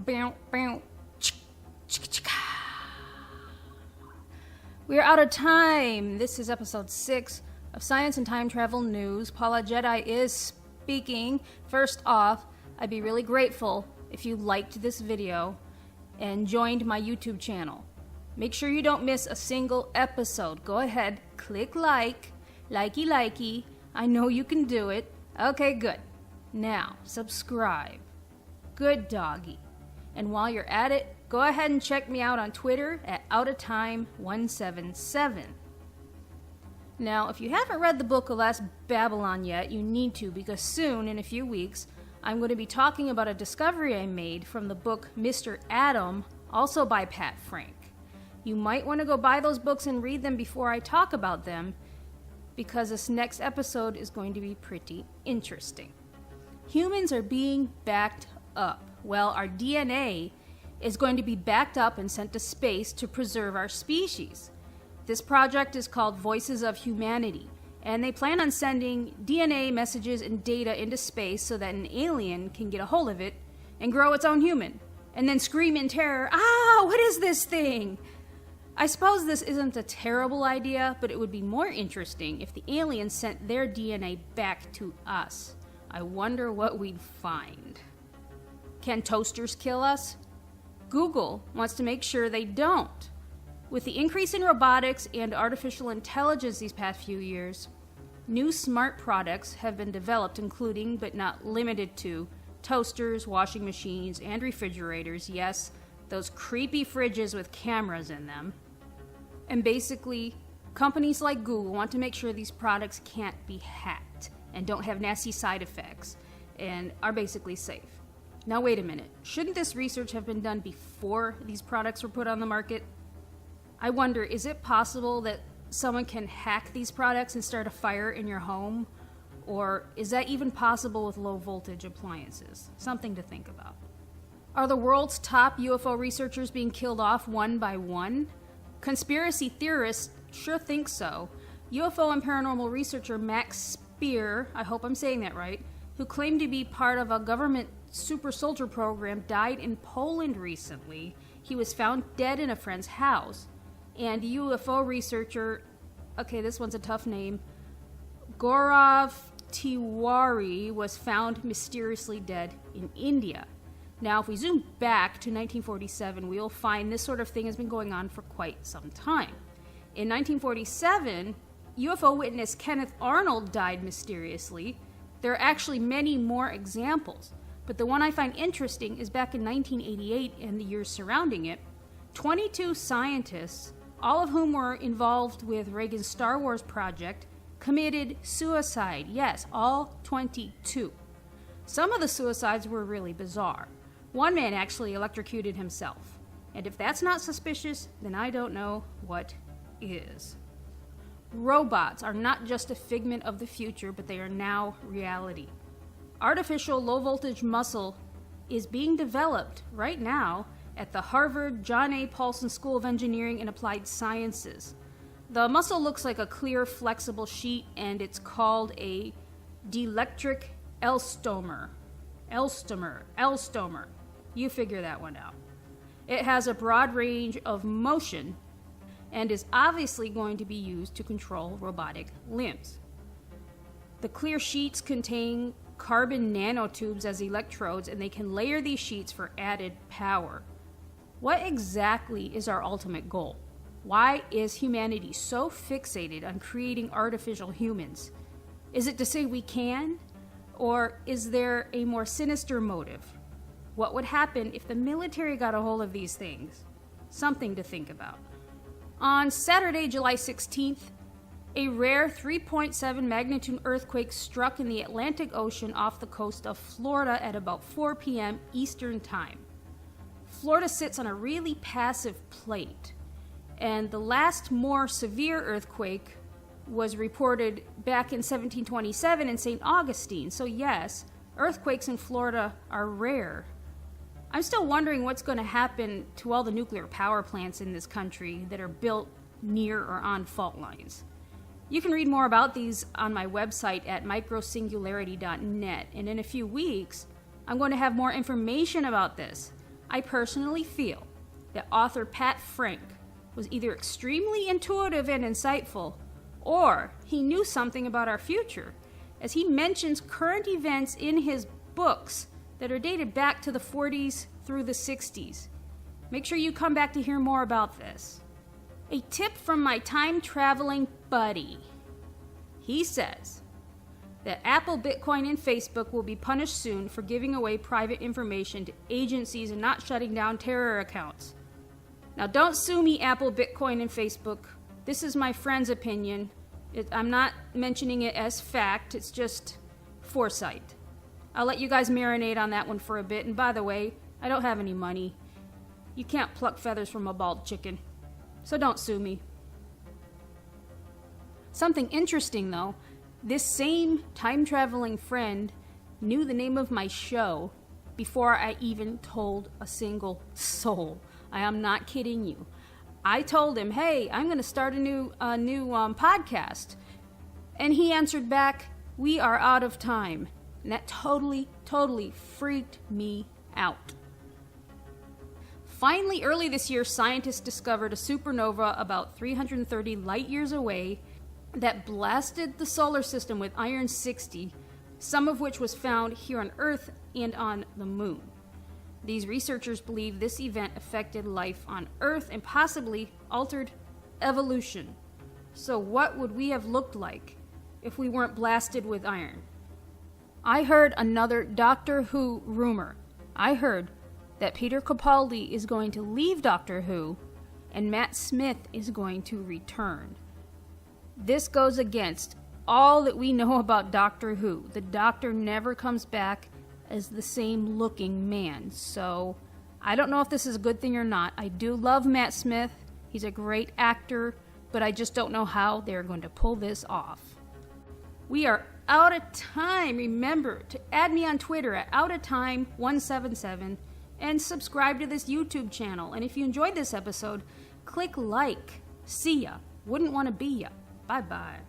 We are out of time. This is episode 6 of Science and Time Travel News. PaulaJedi is speaking. First off, I'd be really grateful if you liked this video and joined my YouTube channel. Make sure you don't miss a single episode. Go ahead, click likey. I know you can do it. Okay, good. Now, subscribe. Good doggy. And while you're at it, go ahead and check me out on Twitter at OuttaTime177. Now, if you haven't read the book Alas Babylon yet, you need to, because soon, in a few weeks, I'm going to be talking about a discovery I made from the book Mr. Atom, also by Pat Frank. You might want to go buy those books and read them before I talk about them, because this next episode is going to be pretty interesting. Humans are being backed up. Well, our DNA is going to be backed up and sent to space to preserve our species. This project is called Voices of Humanity, and they plan on sending DNA messages and data into space so that an alien can get a hold of it and grow its own human, and then scream in terror, "Ah, what is this thing?" I suppose this isn't a terrible idea, but it would be more interesting if the aliens sent their DNA back to us. I wonder what we'd find. Can toasters kill us? Google wants to make sure they don't. With the increase in robotics and artificial intelligence these past few years, new smart products have been developed, including, but not limited to, toasters, washing machines, and refrigerators. Yes, those creepy fridges with cameras in them. And basically, companies like Google want to make sure these products can't be hacked and don't have nasty side effects and are basically safe. Now wait a minute, shouldn't this research have been done before these products were put on the market? I wonder, is it possible that someone can hack these products and start a fire in your home? Or is that even possible with low voltage appliances? Something to think about. Are the world's top UFO researchers being killed off one by one? Conspiracy theorists sure think so. UFO and paranormal researcher Max Spear, I hope I'm saying that right, who claimed to be part of a government super soldier program, died in Poland recently. He was found dead in a friend's house. And UFO researcher, okay, this one's a tough name, Gaurav Tiwari was found mysteriously dead in India. Now, if we zoom back to 1947, we will find this sort of thing has been going on for quite some time. In 1947, UFO witness Kenneth Arnold died mysteriously. There are actually many more examples, but the one I find interesting is back in 1988 and the years surrounding it, 22 scientists, all of whom were involved with Reagan's Star Wars project, committed suicide. Yes, all 22. Some of the suicides were really bizarre. One man actually electrocuted himself. And if that's not suspicious, then I don't know what is. Robots are not just a figment of the future, but they are now reality. Artificial low-voltage muscle is being developed right now at the Harvard John A. Paulson School of Engineering and Applied Sciences. The muscle looks like a clear, flexible sheet, and it's called a dielectric elastomer. Elastomer. You figure that one out. It has a broad range of motion and is obviously going to be used to control robotic limbs. The clear sheets contain carbon nanotubes as electrodes, and they can layer these sheets for added power. What exactly is our ultimate goal? Why is humanity so fixated on creating artificial humans? Is it to say we can? Or is there a more sinister motive? What would happen if the military got a hold of these things? Something to think about. On Saturday, July 16th, a rare 3.7 magnitude earthquake struck in the Atlantic Ocean off the coast of Florida at about 4 p.m. Eastern Time. Florida sits on a really passive plate, and the last more severe earthquake was reported back in 1727 in St. Augustine. So yes, earthquakes in Florida are rare. I'm still wondering what's going to happen to all the nuclear power plants in this country that are built near or on fault lines. You can read more about these on my website at microsingularity.net, and in a few weeks, I'm going to have more information about this. I personally feel that author Pat Frank was either extremely intuitive and insightful, or he knew something about our future, as he mentions current events in his books that are dated back to the 40s through the 60s. Make sure you come back to hear more about this. A tip from my time-traveling buddy. He says that Apple, Bitcoin, and Facebook will be punished soon for giving away private information to agencies and not shutting down terror accounts. Now, don't sue me, Apple, Bitcoin, and Facebook. This is my friend's opinion. I'm not mentioning it as fact. It's just foresight. I'll let you guys marinate on that one for a bit. And by the way, I don't have any money. You can't pluck feathers from a bald chicken. So don't sue me. Something interesting, though. This same time-traveling friend knew the name of my show before I even told a single soul. I am not kidding you. I told him, hey, I'm going to start a new podcast. And he answered back, we are out of time. And that totally freaked me out. Finally, early this year, scientists discovered a supernova about 330 light years away that blasted the solar system with iron-60, some of which was found here on Earth and on the Moon. These researchers believe this event affected life on Earth and possibly altered evolution. So what would we have looked like if we weren't blasted with iron? I heard another Doctor Who rumor. I heard that Peter Capaldi is going to leave Doctor Who and Matt Smith is going to return. This goes against all that we know about Doctor Who. The Doctor never comes back as the same looking man. So I don't know if this is a good thing or not. I do love Matt Smith. He's a great actor, but I just don't know how they're going to pull this off. We are out of time. Remember to add me on Twitter at outatime177 and subscribe to this YouTube channel. And if you enjoyed this episode, click like. See ya. Wouldn't want to be ya. Bye-bye.